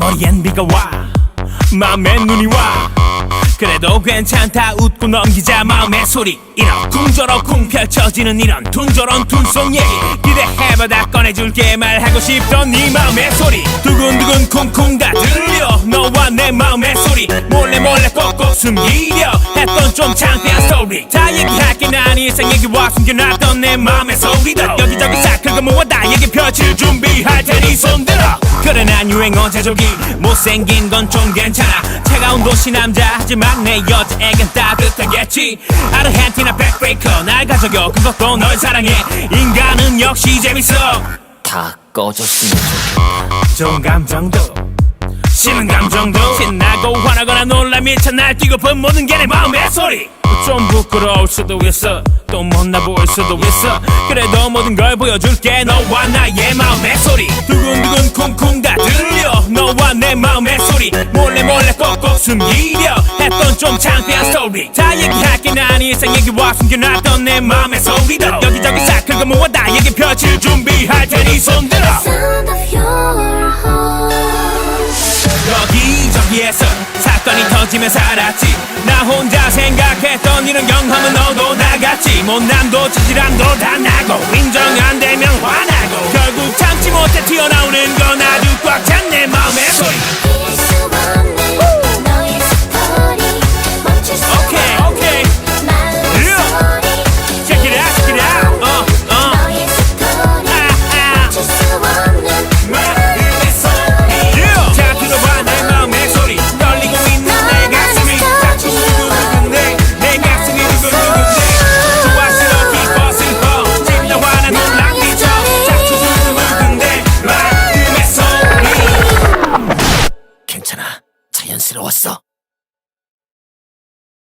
머리엔 비가 와 마음에 눈이 와 그래도 괜찮다 웃고 넘기자 마음의 소리 이런 쿵저럭쿵 펼쳐지는 이런 둔저런 둔속 얘기 기대해봐다 꺼내줄게 말하고 싶던 네 마음의 소리 두근두근 쿵쿵 다 들려 너와 내 마음의 소리 몰래 꼭꼭 숨기려 했던 좀 창피한 스토리 다 얘기할게 난 일상 얘기와 숨겨놨던 내 마음의 소리도 여기저기 싹 긁어 모아 다 얘기 펼칠 준비할 테니 손들어 그래 난 유행어 제조기 못생긴 건 좀 괜찮아 차가운 도시 남자 하지만 내 여자에겐 따뜻하겠지 아르헨티나 백브레이커 날 가져겨 그것도 널 사랑해 인간은 역시 재밌어 다 꺼졌으면 좋겠다. 좋은 감정도 심은 감정도 신나고 화나거나 놀라 미쳐 날뛰고픈 모든 게 내 마음의 소리 좀 부끄러울 수도 있어 또 못나 보일 수도 있어 그래도 모든 걸 보여줄게 너와 나의 마음의 소리 두근두근 쿵쿵 다 들려 너와 내 마음의 소리 몰래 꼭꼭 숨기려 했던 좀 창피한 스토리 다 얘기할게 난 일상 얘기와 숨겨놨던 내 마음의 소리도 여기저기 싹 긁어 모아 다 얘기 펼칠 준비할 테니 손들어 여기저기에서 사건이 터지며 살았지 나 혼자 생각했던 이런 경험은 너도 나갔지 못남도 지질함도 다 나고 인정 안 되면 화나고 결국 참지 못해 튀어나오는 건 아주 꽉 찬 내 마음의 소리 오케이 Check it out 자 들어봐 내 마음의 소리 떨리고 있는 내 가슴이 자꾸 두근두근해 내 가슴이 두근두근해 좋아스러 기뻐 슬퍼 찜나 화나 놀라 미쳐 자꾸 두근두근해 마음의 소리 괜찮아. 자연스러웠어.